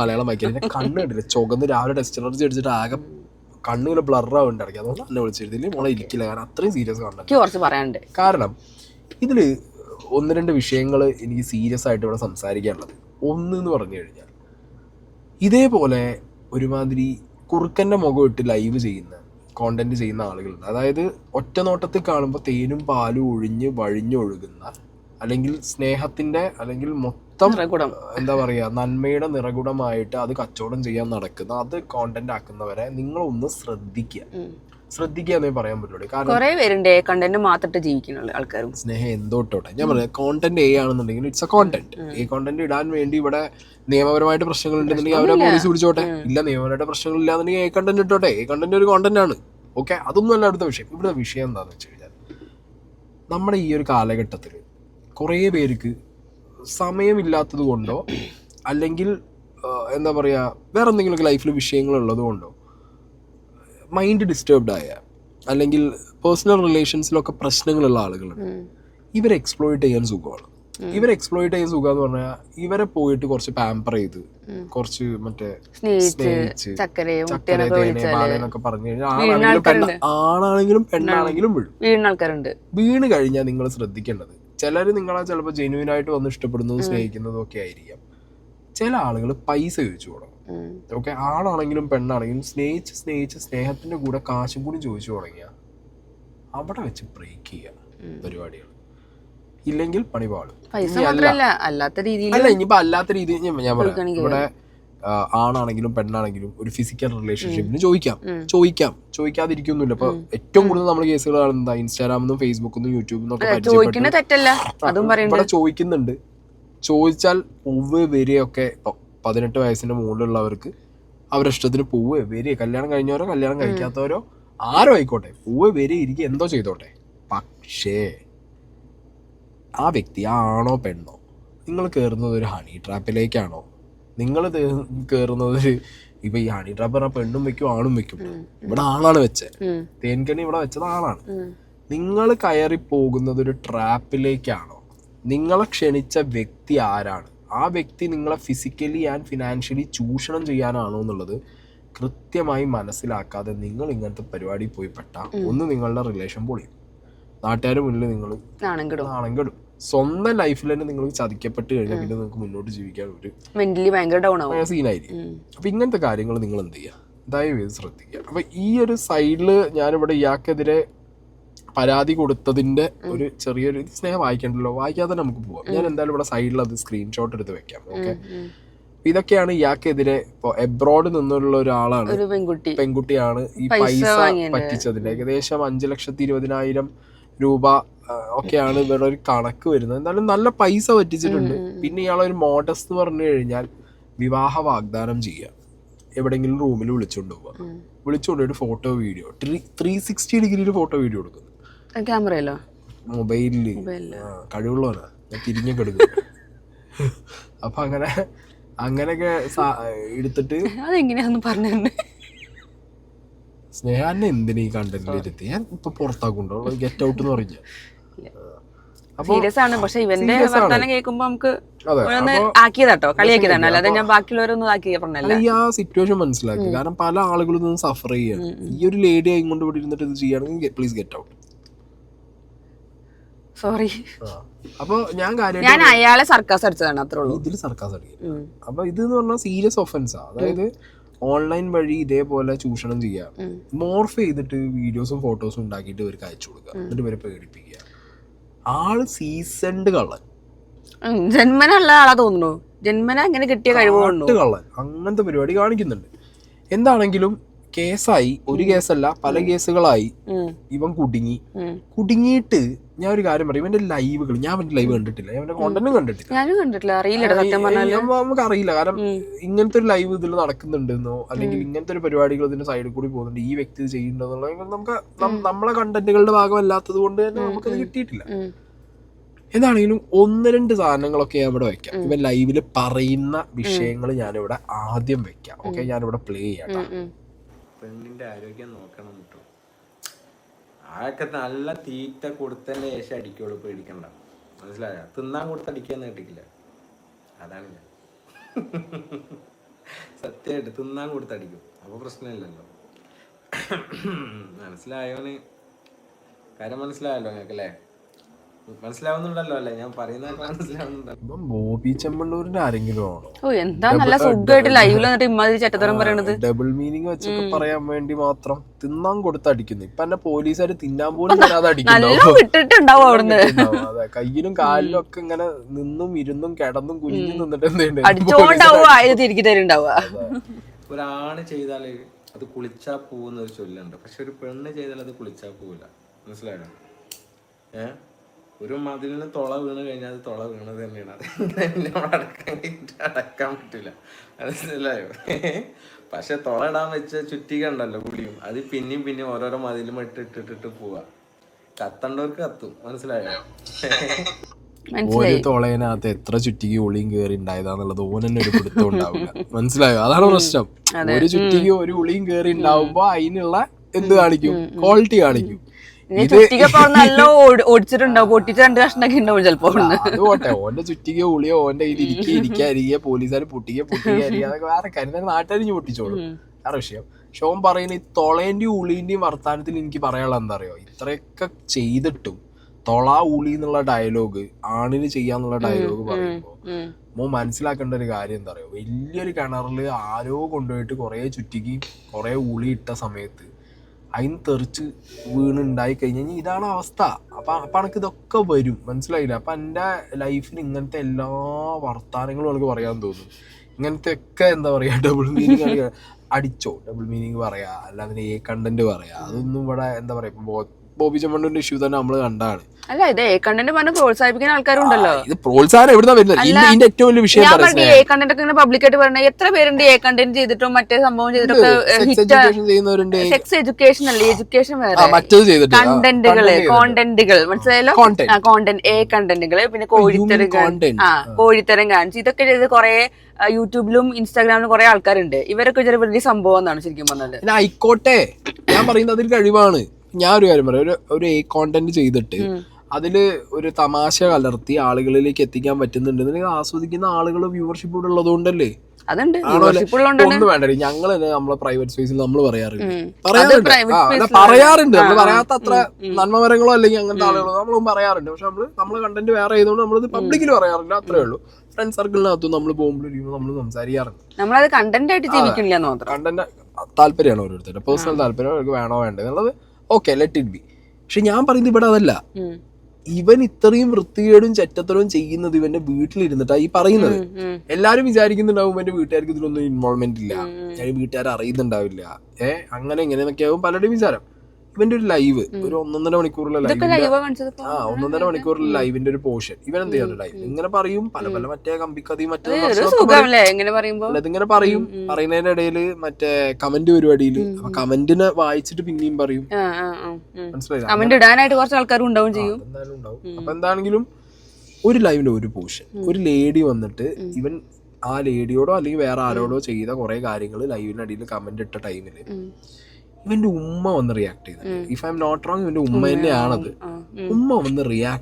മലയാളം വായിക്കാൻ എന്റെ കണ്ണ് കണ്ടില്ല ചുവന്ന് രാവിലെ ടെസ്റ്റ് എനർജി അടിച്ചിട്ട് ആകെ കണ്ണുകൾ ബ്ലറാവുണ്ട് ഇടയ്ക്ക്. അതുകൊണ്ട് എന്നെ വിളിച്ചിരുന്നില്ല മോളെ ഇരിക്കില്ല, കാരണം അത്രയും സീരിയസ് കണ്ടന്റ്. കാരണം ഇതില് 1-2 വിഷയങ്ങൾ എനിക്ക് സീരിയസ് ആയിട്ട് ഇവിടെ സംസാരിക്കാനുള്ളത്. ഒന്ന് പറഞ്ഞു കഴിഞ്ഞാൽ ഇതേപോലെ ഒരുമാതിരി കുറുക്കൻ്റെ മുഖം ഇട്ട് ലൈവ് ചെയ്യുന്ന കോണ്ടന്റ് ചെയ്യുന്ന ആളുകളുണ്ട്. അതായത് ഒറ്റ നോട്ടത്തിൽ കാണുമ്പോൾ തേനും പാലും വഴിഞ്ഞൊഴുകുന്ന, അല്ലെങ്കിൽ സ്നേഹത്തിന്റെ, അല്ലെങ്കിൽ മൊത്തം എന്താ പറയാ നന്മയുടെ നിറകുടമായിട്ട് അത് കച്ചവടം ചെയ്യാൻ നടക്കുന്ന, അത് കോണ്ടന്റ് ആക്കുന്നവരെ നിങ്ങളൊന്ന് ശ്രദ്ധിക്കുക എന്നേ പറയാൻ പറ്റുള്ളൂ. കാരണം സ്നേഹം എന്തോട്ടോട്ടെ ഞാൻ പറയാം, കോണ്ടന്റ് ആണെന്നുണ്ടെങ്കിൽ ഇറ്റ്സ് എ കോണ്ടന്റ്. ഈ കോണ്ടന്റ് ഇടാൻ വേണ്ടി ഇവിടെ നിയമപരമായിട്ട് പ്രശ്നങ്ങൾ ഉണ്ടെന്നുണ്ടെങ്കിൽ അവരെ പോലീസ് പിടിച്ചോട്ടെ. ഇല്ല, നിയമപരമായിട്ട് പ്രശ്നങ്ങൾ ഇല്ലാന്നുണ്ടെങ്കിൽ ഈ കണ്ടന്റ് ഇട്ടോട്ടെ. ഈ കണ്ടന്റ് ഒരു കോണ്ടന്റ് ആണ്. ഓക്കെ, അതൊന്നും അല്ല അടുത്ത വിഷയം. ഇവിടെ വിഷയം എന്താണെന്ന് വെച്ച് കഴിഞ്ഞാൽ, നമ്മുടെ ഈ ഒരു കാലഘട്ടത്തിൽ കുറേ പേർക്ക് സമയമില്ലാത്തത് കൊണ്ടോ, അല്ലെങ്കിൽ എന്താ പറയുക വേറെ എന്തെങ്കിലുമൊക്കെ ലൈഫിൽ വിഷയങ്ങളുള്ളത് കൊണ്ടോ, മൈൻഡ് ഡിസ്റ്റർബ്ഡ് ആയ, അല്ലെങ്കിൽ പേഴ്സണൽ റിലേഷൻസിലൊക്കെ പ്രശ്നങ്ങളുള്ള ആളുകളുണ്ട്. ഇവരെ എക്സ്പ്ലോയിറ്റ് ചെയ്യാൻ സുഖമാണ്. എന്ന് പറഞ്ഞാൽ ഇവരെ പോയിട്ട് കുറച്ച് പാമ്പർ ചെയ്ത്, കുറച്ച് മറ്റേ സ്നേഹിച്ച് ചക്കര തേനൊക്കെ പറഞ്ഞു കഴിഞ്ഞാൽ ആണാണെങ്കിലും പെണ്ണാണെങ്കിലും വീണ് കഴിഞ്ഞാൽ നിങ്ങൾ ശ്രദ്ധിക്കേണ്ടത്, ചിലർ നിങ്ങളെ ചിലപ്പോൾ ജെന്യൂനായിട്ട് വന്ന് ഇഷ്ടപ്പെടുന്നതും സ്നേഹിക്കുന്നതും ഒക്കെ ആയിരിക്കാം. ചില ആളുകൾ പൈസ ചോദിച്ചു തുടങ്ങും. ഓക്കെ, ആണാണെങ്കിലും പെണ്ണാണെങ്കിലും സ്നേഹിച്ച് സ്നേഹത്തിന്റെ കൂടെ കാശും കൂടി ചോദിച്ചു തുടങ്ങിയ അവിടെ വെച്ച് ബ്രേക്ക് ചെയ്യുക പരിപാടികൾ. ഇല്ലെങ്കിൽ പണിപാടും. അല്ല, ഇനിയിപ്പോ അല്ലാത്ത രീതിയിൽ ഞാൻ പറയാം, ഇവിടെ ആണാണെങ്കിലും പെണ്ണാണെങ്കിലും ഒരു ഫിസിക്കൽ റിലേഷൻഷിപ്പിന് ചോദിക്കാതിരിക്കൊന്നുമില്ല. ഇപ്പൊ ഏറ്റവും കൂടുതൽ നമ്മൾ കേസുകൾ കാണുന്നത് ഇൻസ്റ്റാഗ്രാമിന്നും ഫേസ്ബുക്കിന്നും യൂട്യൂബിന്നും ഒക്കെ ഇവിടെ ചോദിക്കുന്നുണ്ട്. ചോദിച്ചാൽ പൂവ് വരെയൊക്കെ 18 വയസ്സിന്റെ മുകളിലുള്ളവർക്ക് അവരുടെ ഇഷ്ടത്തിന് പൂവ് വരെ, കല്യാണം കഴിഞ്ഞവരോ കല്യാണം കഴിക്കാത്തവരോ ആരോ ആയിക്കോട്ടെ, പൂവ് വരെ ഇരിക്കുക, എന്തോ ചെയ്തോട്ടെ. പക്ഷേ ആ വ്യക്തി ആണോ പെണ്ണോ, നിങ്ങൾ കയറുന്നത് ഒരു ഹണി ട്രാപ്പിലേക്കാണോ, നിങ്ങൾ കയറുന്നത് ഇപ്പൊ ഈ ഹണി ട്രാപ്പ് പറഞ്ഞാൽ പെണ്ണും വെക്കും ആണും വെക്കും. ഇവിടെ ആളാണ് വെച്ചത്, തേൻകണി ഇവിടെ വെച്ചത് ആളാണ്. നിങ്ങൾ കയറി പോകുന്നത് ഒരു ട്രാപ്പിലേക്കാണോ, നിങ്ങളെ ക്ഷണിച്ച വ്യക്തി ആരാണ്, ആ വ്യക്തി നിങ്ങളെ ഫിസിക്കലി ആൻഡ് ഫിനാൻഷ്യലി ചൂഷണം ചെയ്യാനാണോ എന്നുള്ളത് കൃത്യമായി മനസ്സിലാക്കാതെ നിങ്ങൾ ഇങ്ങനത്തെ പരിപാടി പോയി പെട്ടാൽ ഒന്ന് നിങ്ങളുടെ റിലേഷൻ പൊളിയും, നാട്ടുകാരുടെ മുന്നിൽ നിങ്ങൾ നാണം കെടും, സ്വന്തം ലൈഫിൽ തന്നെ നിങ്ങൾ ചതിക്കപ്പെട്ട് കഴിഞ്ഞാൽ പിന്നെ നിങ്ങൾക്ക് മുന്നോട്ട് ജീവിക്കാൻ ഒരു സീനായിരിക്കും. അപ്പൊ ഇങ്ങനത്തെ കാര്യങ്ങൾ നിങ്ങൾ എന്ത് ചെയ്യുക, ദയവേത് ശ്രദ്ധിക്കുക. അപ്പൊ ഈ ഒരു സൈഡില് ഞാനിവിടെ ഇയാൾക്കെതിരെ പരാതി കൊടുത്തതിന്റെ ഒരു ചെറിയൊരു സ്നേഹം വായിക്കണ്ടല്ലോ, വായിക്കാതെ നമുക്ക് പോവാം. ഞാൻ എന്തായാലും ഇവിടെ സൈഡിൽ അത് സ്ക്രീൻഷോട്ട് എടുത്ത് വെക്കാം. ഓക്കെ, ഇതൊക്കെയാണ് ഇയാൾക്കെതിരെ. ഇപ്പൊ എബ്രോഡ് നിന്നുള്ള ഒരാളാണ്, പെൺകുട്ടിയാണ് ഈ പൈസ പറ്റിച്ചതിന്റെ ഏകദേശം 5,20,000 രൂപ ഒക്കെയാണ് ഇവരുടെ ഒരു കണക്ക് വരുന്നത്. എന്തായാലും നല്ല പൈസ പറ്റിച്ചിട്ടുണ്ട്. പിന്നെ ഇയാളൊരു മോഡസ് എന്ന് പറഞ്ഞു കഴിഞ്ഞാൽ വിവാഹ വാഗ്ദാനം ചെയ്യുക, എവിടെയെങ്കിലും റൂമിൽ വിളിച്ചുകൊണ്ടുപോയിട്ട് ഫോട്ടോ വീഡിയോ 360 ഡിഗ്രിയിൽ ഫോട്ടോ വീഡിയോ കൊടുക്കുന്നു. ക്യാമറയിലോ മൊബൈലില് കഴിവുള്ളവനാ, തിരിഞ്ഞൊക്കെ എടുക്കും. അപ്പൊ അങ്ങനെയൊക്കെ എടുത്തിട്ട് അതെങ്ങനെയാന്ന് പറഞ്ഞു സ്നേഹാന്നെ എന്തിനാ ഈ കണ്ടന്റിൽ ഇരുത്തി ഞാൻ ഇപ്പൊ പുറത്താക്കുണ്ടോ, ഗെറ്റ് ഔട്ട് എന്ന് പറഞ്ഞ സീരിയസ് ആണ്. പക്ഷെ ഇവന്റെ വർത്തമാനം കേൾക്കുമ്പോ നമുക്ക് ആക്കിയതാട്ടോ, കളിയാക്കിയതാണ്, അല്ലാതെ ഞാൻ ബാക്കിയുള്ളവരൊന്നും ആക്കിയ പറഞ്ഞല്ല. ഈ ആ സിറ്റുവേഷൻ മനസ്സിലാക്കി. കാരണം പല ആളുകളും നിന്ന് സഫർ ചെയ്യാണ്. ഈ ഒരു ലേഡി ആയിക്കൊണ്ട് ഇവിടെ ഇരുന്നിട്ട് ഇത് ചെയ്യുകയാണെങ്കിൽ പ്ലീസ് ഗെറ്റ് ഔട്ട്. സോറി. അപ്പൊ ഞാൻ അയാളെ സർക്കാസ് അടിച്ചതാണ്, അത്രേ ഉള്ളൂ. ഇതിൽ സർക്കാസ് അടിക്കും. അപ്പൊ ഇത് എന്ന് പറഞ്ഞാൽ സീരിയസ് ഒഫൻസാ. അതായത് ഓൺലൈൻ വഴി ഇതേപോലെ ചൂഷണം ചെയ്യാം, മോർഫ് ചെയ്തിട്ട് വീഡിയോസും ഫോട്ടോസും ഉണ്ടാക്കിയിട്ട് ഇവർക്ക് അയച്ചു കൊടുക്കുക, എന്നിട്ട് ഇവരെ പേടിപ്പിക്കുക. ആള് സീസൺഡ് കള്ളൻ, ജന്മനുള്ള ആളാ തോന്നുന്നു, ജന്മന അങ്ങനെ കിട്ടിയ കഴിവുണ്ട് കള്ളൻ, അങ്ങനത്തെ പരിപാടി കാണിക്കുന്നുണ്ട്. എന്താണെങ്കിലും കേസായി, ഒരു കേസല്ല പല കേസുകളായി. ഇവൻ കുടുങ്ങിയിട്ട് ഞാൻ ഒരു കാര്യം പറയും, ഇവന്റെ ലൈവുകൾ ഞാൻ ലൈവ് കണ്ടിട്ടില്ല, ഇവന്റെ കോണ്ടന്റും കണ്ടിട്ടില്ല, നമുക്ക് അറിയില്ല. കാരണം ഇങ്ങനത്തെ ഒരു ലൈവ് ഇതിൽ നടക്കുന്നുണ്ടെന്നോ അല്ലെങ്കിൽ ഇങ്ങനത്തെ ഒരു പരിപാടികൾ ഇതിന്റെ സൈഡിൽ കൂടി പോകുന്നുണ്ട്, ഈ വ്യക്തി ഇത് ചെയ്യുന്നുണ്ടെന്നുള്ള നമുക്ക് നമ്മളെ കണ്ടന്റുകളുടെ ഭാഗമല്ലാത്തത് കൊണ്ട് തന്നെ നമുക്കത് കിട്ടിയിട്ടില്ല. എന്താണെങ്കിലും 1-2 സാധനങ്ങളൊക്കെ ഞാൻ ഇവിടെ വെക്കാം. ഇവൻ ലൈവില് പറയുന്ന വിഷയങ്ങൾ ഞാനിവിടെ ആദ്യം വെക്കാം. ഓക്കെ, ഞാനിവിടെ പ്ലേ ചെയ്യാം. പെണ്ണിന്റെ ആരോഗ്യം നോക്കണം കേട്ടോ, ആയൊക്കെ നല്ല തീറ്റ കൊടുത്തതിന്റെ ശേഷം അടിക്കുള്ളൂ, പേടിക്കണ്ട, മനസ്സിലായ? തിന്നാൻ കൊടുത്ത് അടിക്കാന്ന് കേട്ടിട്ടില്ല, അതാണ് ഞാൻ. സത്യമായിട്ട് തിന്നാൻ കൊടുത്തടിക്കും. അപ്പൊ പ്രശ്നമില്ലല്ലോ. മനസ്സിലായോന് കാര്യം മനസ്സിലായല്ലോ നിങ്ങൾക്കല്ലേ? മനസ്സിലാവുന്നുണ്ടല്ലോ അല്ലേ? ഞാൻ പറയുന്നതൊക്കെ മനസ്സിലാവുന്നുണ്ടല്ലോ. ബോബി ചെമ്മണ്ണൂരിന്റെ ആരെങ്കിലും ആണോ? ഓ എന്താ നല്ല സുഖമായിട്ട് ലൈവിൽ വന്നിട്ട് ഇമ്മാതിരി ചട്ടത്തരം പറയണത്. ഡബിൾ മീനിങ് വെച്ചൊക്കെ പറയാൻ വേണ്ടി മാത്രം തിന്നാൻ കൊടുത്തടിക്കുന്നു. ഇപ്പൊ എന്നെ പോലീസുകാർ തിന്നാൻ പോലും വരാതെ വിട്ടിട്ടുണ്ടാവും അവിടുന്ന്. അതെ, കയ്യിലും കാലിലും ഒക്കെ ഇങ്ങനെ നിന്നും ഇരുന്നും കിടന്നും കുനിഞ്ഞു നിന്നിട്ട് അടിച്ചോണ്ടാവും ആയത് തിരികെ തരുണ്ടാവുക. ഒരാണ് ചെയ്താല് അത് കുളിച്ചാ പോവുന്നൊരു ചൊല്ലുണ്ട്. പക്ഷെ ഒരു പെണ്ണ് ചെയ്താൽ അത് കുളിച്ചാ പോവില്ല. മനസ്സിലായോ? ഒരു മതിലിന് തുള വീണ് കഴിഞ്ഞാൽ അത് തുള വീണത് തന്നെയാണ്. അത് അടക്കാൻ പറ്റില്ല. മനസ്സിലായോ? പക്ഷെ തുള ഇടാൻ വെച്ച ചുറ്റിക ഉണ്ടല്ലോ പുളിയും, അത് പിന്നെയും ഓരോരോ മതിലും ഇട്ടിട്ടിട്ട് പോവാ. കത്തണ്ടവർക്ക് കത്തും. മനസ്സിലായോ? ഒരു തുളയനകത്ത് എത്ര ചുറ്റിക്ക് ഉളിയും കയറി ഉണ്ടായതാന്നുള്ളത് ഓനെന്നെ ഒരു പിടുത്തം ഉണ്ടാവില്ല. മനസ്സിലായോ? അതാണ് പ്രശ്നം. ഒരു ചുറ്റിക്ക് ഒരു ഉളിയും കയറി ഉണ്ടാവുമ്പോ അതിനുള്ള എന്ത് കാണിക്കും? ക്വാളിറ്റി കാണിക്കും. അതുപോട്ടെ, ഓന്റെ ചുറ്റിക്കോ ഉളിയോ ഓന്റെ കയ്യിൽ ഇരിക്കുക പോലീസുകാർ പൊട്ടിക്കുക അതൊക്കെ വേറെ കാര്യം. നാട്ടുകാരിഞ്ഞ് പൊട്ടിച്ചോളും, വേറെ വിഷയം. പക്ഷെ ഓൻ പറയുന്ന ഈ തൊളേന്റെയും ഉളീന്റെയും വർത്താനത്തിൽ എനിക്ക് പറയാനുള്ള എന്താ അറിയോ, ഇത്രയൊക്കെ ചെയ്തിട്ടും തൊള ഉളി എന്നുള്ള ഡയലോഗ് ആണിന് ചെയ്യാന്നുള്ള ഡയലോഗ് പറയുമ്പോ മോ മനസ്സിലാക്കേണ്ട ഒരു കാര്യം എന്താ പറയുക, വലിയൊരു കിണറിൽ ആരോ കൊണ്ടുപോയിട്ട് കുറെ ചുറ്റിക്ക് കുറെ ഉളി ഇട്ട സമയത്ത് അതിന് തെറിച്ച് വീണുണ്ടായി കഴിഞ്ഞാൽ ഇതാണ് അവസ്ഥ. അപ്പൊ എനിക്ക് ഇതൊക്കെ വരും. മനസ്സിലായില്ല? അപ്പൊ എൻ്റെ ലൈഫിൽ ഇങ്ങനത്തെ എല്ലാ വർത്താനങ്ങളും എനിക്ക് പറയാൻ തോന്നും. ഇങ്ങനത്തെ ഒക്കെ എന്താ പറയാ, ഡബിൾ മീനിങ് അടിച്ചോ, ഡബിൾ മീനിങ് പറയാ, അല്ലാതെ കണ്ടന്റ് പറയാ, അതൊന്നും ഇവിടെ എന്താ പറയാ. ഇപ്പൊ ബോബി ചെമ്മണ്ണൂരിന്റെ ഇഷ്യൂ തന്നെ നമ്മള് കണ്ടാണ്. അല്ല, ഇത് കണ്ടന്റ് പറഞ്ഞ് പ്രോത്സാഹിപ്പിക്കുന്ന ആൾക്കാരുണ്ടല്ലോ. ഇത് പ്രോത്സാഹനം എവിടുന്ന വരുന്നത്? ഇതിന്റെ ഏറ്റവും വലിയ വിഷയം കണ്ടന്റ് ഒക്കെ പബ്ലിക്കായിട്ട് പറഞ്ഞ എത്ര പേരുണ്ട് കണ്ടന്റ് ചെയ്തിട്ടും മറ്റേ സംഭവം ചെയ്തിട്ടൊക്കെ സെക്സ് എഡ്യൂക്കേഷൻ അല്ലേ, എഡ്യൂക്കേഷൻ വേറെ, കോണ്ടന്റുകൾ മനസ്സിലായല്ലോ, കോണ്ടന്റ് കണ്ടന്റുകള്, പിന്നെ കോഴിത്തരം കാണിച്ച് ഇതൊക്കെ ചെയ്ത് കുറെ യൂട്യൂബിലും ഇൻസ്റ്റാഗ്രാമിലും കുറെ ആൾക്കാരുണ്ട്. ഇവരൊക്കെ ചെറിയ വലിയ സംഭവം എന്നാണ് ശരിക്കും പറഞ്ഞത്. ആയിക്കോട്ടെ, ഞാൻ പറയുന്നത് അതൊരു കഴിവാണ്. ഞാൻ ഒരു കാര്യം പറയാം, ഒരു കോണ്ടന്റ് ചെയ്തിട്ട് അതില് ഒരു തമാശ കലർത്തി ആളുകളിലേക്ക് എത്തിക്കാൻ പറ്റുന്നുണ്ടെന്നുണ്ടെങ്കിൽ ആസ്വദിക്കുന്ന ആളുകൾ വ്യൂവർഷിപ്പ് ഇവിടെ ഉള്ളതുകൊണ്ടല്ലേ. ഒന്നും വേണ്ട, ഞങ്ങള് നമ്മളെ പ്രൈവറ്റ് സ്പേസിൽ നമ്മൾ പറയാറുണ്ട്, നമ്മൾ പറയാത്ത അത്ര നന്മമരങ്ങളോ അല്ലെങ്കിൽ അങ്ങനത്തെ ആളുകളോ നമ്മളും പറയാറുണ്ട്. പക്ഷെ നമ്മള് കണ്ടന്റ് വേറെ ആയതുകൊണ്ട് നമ്മളിത് പബ്ലിക്കിൽ പറയാറില്ല, അത്രേ ഉള്ളൂ. ഫ്രണ്ട് സർക്കിളിനകത്തും നമ്മൾ പോകുമ്പോഴും നമ്മൾ സംസാരിക്കാറുണ്ട്. നമ്മളത് കണ്ടന്റ് ആയിട്ട് ജീവിക്കില്ല. കണ്ടന്റ് താല്പര്യമാണ് ഓരോരുത്തരുടെ പേഴ്സണൽ താല്പര്യം, അവർക്ക് വേണോ വേണ്ടത് എന്നുള്ളത് ഓക്കെ, ലെറ്റ് ഇറ്റ് ബി. പക്ഷെ ഞാൻ പറയുന്നത് ഇവിടെ അതല്ല. ഇവൻ ഇത്രയും വൃത്തികേടും ചെറ്റത്തരവും ചെയ്യുന്നത് ഇവന്റെ വീട്ടിലിരുന്നിട്ടാ ഈ പറയുന്നത്. എല്ലാരും വിചാരിക്കുന്നുണ്ടാവും എന്റെ വീട്ടുകാർക്ക് ഇതിലൊന്നും ഇൻവോൾവ്മെന്റ് ഇല്ല, വീട്ടുകാർ അറിയുന്നുണ്ടാവില്ല, അങ്ങനെ ഇങ്ങനെയൊക്കെ ആവും പലരുടെയും വിചാരം. ഇവന്റെ ഒരു ലൈവ്, ഒരു 1.5 മണിക്കൂറിലെ ലൈവിന്റെ ഒരു പോർഷൻ ഇവൻ എന്ത് ചെയ്യാൻ ലൈവ് ഇങ്ങനെ പറയും, പല പല മറ്റേ കമ്പിക്കഥയും ഇതിങ്ങനെ പറയും. പറയുന്നതിന്റെ ഇടയില് മറ്റേ കമന്റ് പരിപാടിയില് കമന്റിനെ വായിച്ചിട്ട് പിന്നെയും പറയും. മനസ്സിലായി? എന്തായാലും ഉണ്ടാവും. അപ്പൊ എന്താണെങ്കിലും ഒരു ലൈവിന്റെ ഒരു പോർഷൻ, ഒരു ലേഡി വന്നിട്ട് ഇവൻ ആ ലേഡിയോടോ അല്ലെങ്കിൽ വേറെ ആരോടോ ചെയ്ത കുറെ കാര്യങ്ങൾ ലൈവിനടിയിൽ കമന്റ് ഇട്ട ടൈമില് ഇവന്റെ ഉമ്മ വന്ന് റിയാക്ട് ചെയ്തത്. If I'm not wrong, ഇവന്റെ ഉമ്മ തന്നെയാണത്. ഉമ്മ വന്ന് റിയാക്ട്